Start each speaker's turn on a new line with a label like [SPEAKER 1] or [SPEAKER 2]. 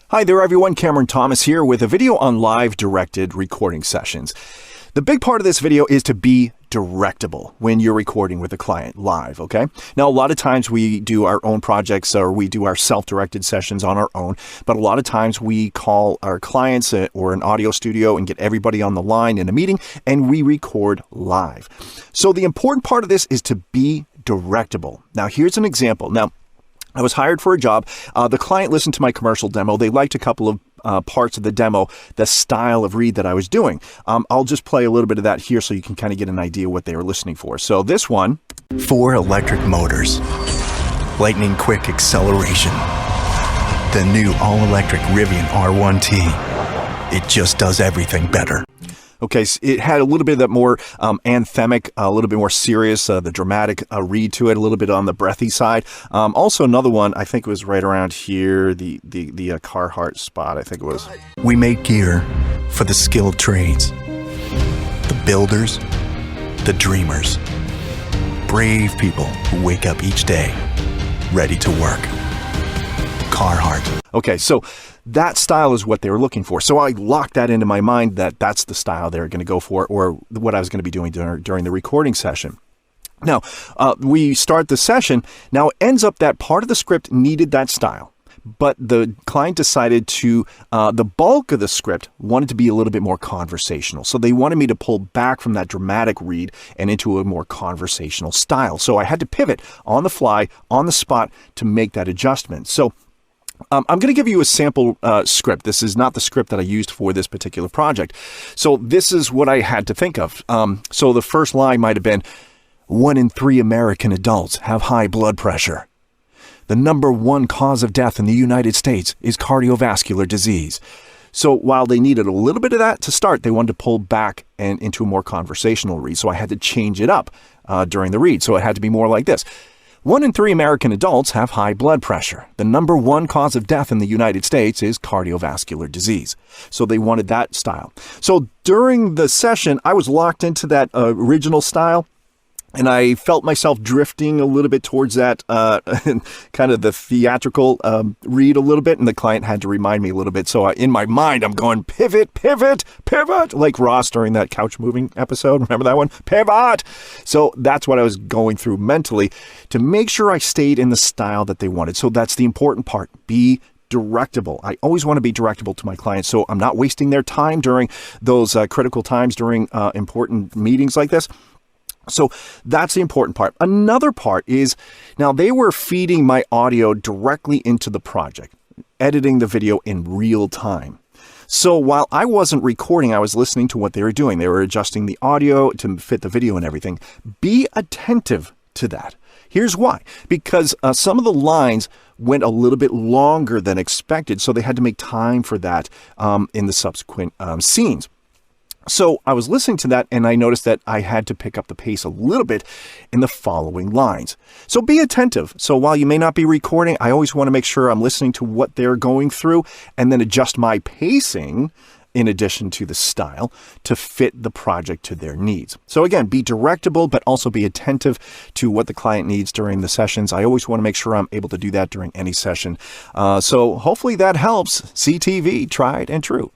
[SPEAKER 1] Hi there everyone, Cameron Thomas here with a video on live directed recording sessions. The big part of this video is to be directable when you're recording with a client live, okay? Now, a lot of times we do our own projects or we do our self-directed sessions on our own, but a lot of times we call our clients or an audio studio and get everybody on the line in a meeting and we record live. So the important part of this is to be directable. Now, here's an example. Now, I was hired for a job. The client listened to my commercial demo. They liked a couple of parts of the demo, the style of read that I was doing. I'll just play a little bit of that here so you can kind of get an idea what they were listening for. So this one.
[SPEAKER 2] 4 electric motors, lightning quick acceleration. The new all-electric Rivian R1T. It just does everything better.
[SPEAKER 1] Okay, so it had a little bit of that more anthemic, a little bit more serious, the dramatic read to it, a little bit on the breathy side. Also, another one, I think it was right around here, the Carhartt spot, I think it was.
[SPEAKER 2] We make gear for the skilled trades, the builders, the dreamers, brave people who wake up each day ready to work. Carhartt.
[SPEAKER 1] Okay, so that style is what they were looking for. So I locked that into my mind that that's the style they're going to go for, or what I was going to be doing during the recording session. Now, we start the session. Now, it ends up that part of the script needed that style, but the client decided to, the bulk of the script wanted to be a little bit more conversational. So they wanted me to pull back from that dramatic read and into a more conversational style. So I had to pivot on the fly, on the spot to make that adjustment. So I'm going to give you a sample script. This is not the script that I used for this particular project. So this is what I had to think of. So the first line might have been, 1 in 3 American adults have high blood pressure. The #1 cause of death in the United States is cardiovascular disease. So while they needed a little bit of that to start, they wanted to pull back and into a more conversational read. So I had to change it up during the read. So it had to be more like this. 1 in 3 American adults have high blood pressure. The #1 cause of death in the United States is cardiovascular disease. So they wanted that style. So during the session, I was locked into that original style. And I felt myself drifting a little bit towards that kind of the theatrical read a little bit. And the client had to remind me a little bit. So in my mind, I'm going pivot, pivot, pivot, like Ross during that couch moving episode. Remember that one? Pivot. So that's what I was going through mentally to make sure I stayed in the style that they wanted. So that's the important part. Be directable. I always want to be directable to my clients. So I'm not wasting their time during those critical times during important meetings like this. So that's the important part. Another part is, now they were feeding my audio directly into the project, editing the video in real time. So while I wasn't recording, I was listening to what they were doing. They were adjusting the audio to fit the video and everything. Be attentive to that. Here's why. Because some of the lines went a little bit longer than expected, so they had to make time for that in the subsequent scenes. So I was listening to that and I noticed that I had to pick up the pace a little bit in the following lines. So be attentive. So while you may not be recording, I always want to make sure I'm listening to what they're going through and then adjust my pacing in addition to the style to fit the project to their needs. So again, be directable, but also be attentive to what the client needs during the sessions. I always want to make sure I'm able to do that during any session. So hopefully that helps. CTV, tried and true.